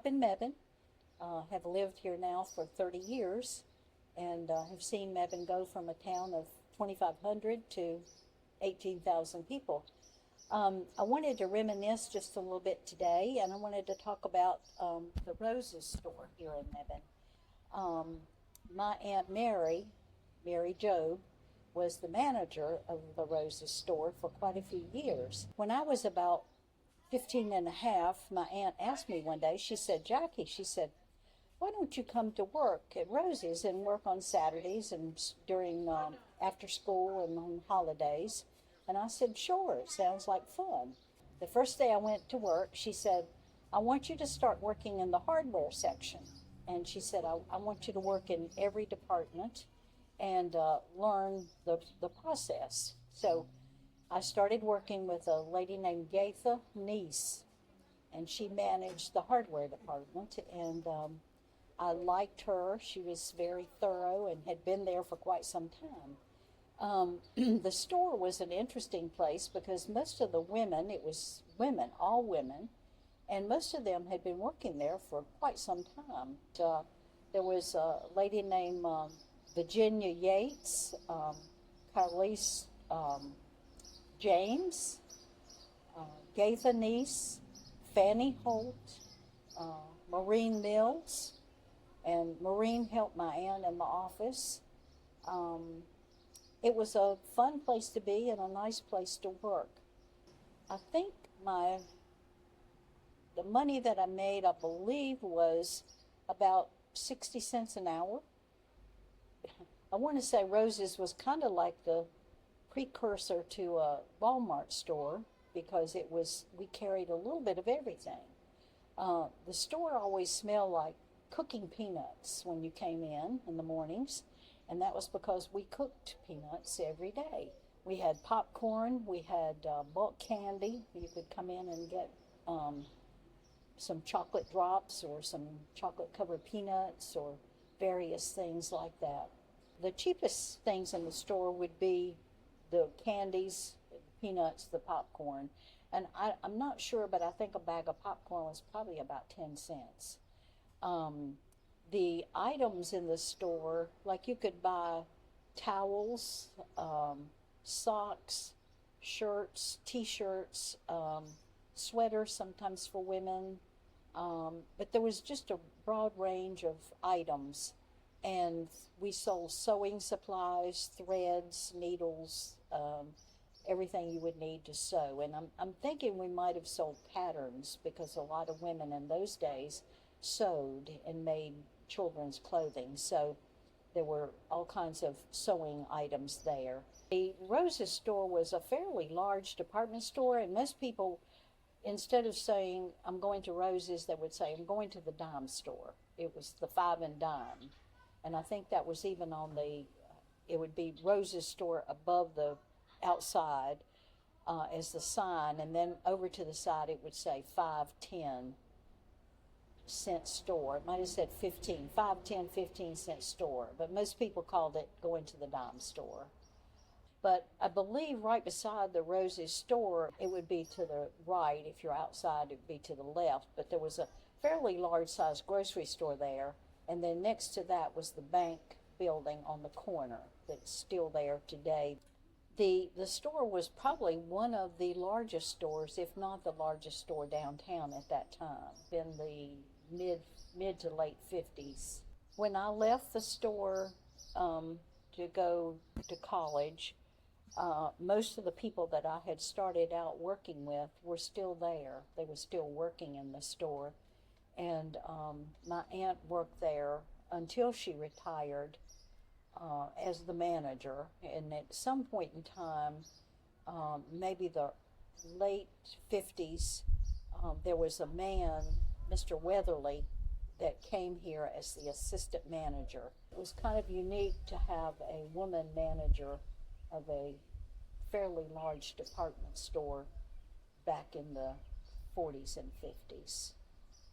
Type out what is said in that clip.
up in Mebane, have lived here now for 30 years, and have seen Mebane go from a town of 2,500 to 18,000 people. I wanted to reminisce just a little bit today, and I wanted to talk about the Roses store here in Mebane. My Aunt Mary Jobe, was the manager of the Roses store for quite a few years. When I was about 15 and a half, my aunt asked me one day, she said, Jackie, she said, why don't you come to work at Roses and work on Saturdays and during after school and on holidays? And I said, sure, it sounds like fun. The first day I went to work, she said, I want you to start working in the hardware section. And she said, I want you to work in every department and learn the process. So I started working with a lady named Gaitha Neese, and she managed the hardware department, and I liked her. She was very thorough and had been there for quite some time. The store was an interesting place because most of the women, it was women, all women, and most of them had been working there for quite some time. There was a lady named Virginia Yates, Carlise James, Gaitha Neese, Fannie Holt, Maureen Mills, and Maureen helped my aunt in the office. It was a fun place to be and a nice place to work. I think the money that I made, I believe, was about 60 cents an hour. I want to say Roses was kind of like the precursor to a Walmart store because we carried a little bit of everything. The store always smelled like cooking peanuts when you came in the mornings, and that was because we cooked peanuts every day. We had popcorn, we had bulk candy. You could come in and get some chocolate drops or some chocolate-covered peanuts or various things like that. The cheapest things in the store would be the candies, the peanuts, the popcorn. And I'm not sure, but I think a bag of popcorn was probably about 10 cents. The items in the store, like you could buy towels, socks, shirts, t-shirts, sweaters sometimes for women, but there was just a broad range of items. And we sold sewing supplies, threads, needles, everything you would need to sew. And I'm thinking we might have sold patterns because a lot of women in those days sewed and made children's clothing. So there were all kinds of sewing items there. The Roses store was a fairly large department store, and most people, instead of saying, I'm going to Roses, they would say, I'm going to the dime store. It was the 5 and dime. And I think that was even on it would be Roses store above the outside as the sign, and then over to the side it would say 5-10 cent store. It might have said 15, 5-10, 15-cent store, but most people called it going to the dime store. But I believe right beside the Roses store, it would be to the right. If you're outside, it would be to the left, but there was a fairly large-sized grocery store there. And then next to that was the bank building on the corner that's still there today. The store was probably one of the largest stores, if not the largest store downtown at that time, in the mid to late 50s. When I left the store to go to college, most of the people that I had started out working with were still there. They were still working in the store. And my aunt worked there until she retired as the manager. And at some point in time, maybe the late 50s, there was a man, Mr. Weatherly, that came here as the assistant manager. It was kind of unique to have a woman manager of a fairly large department store back in the 40s and 50s.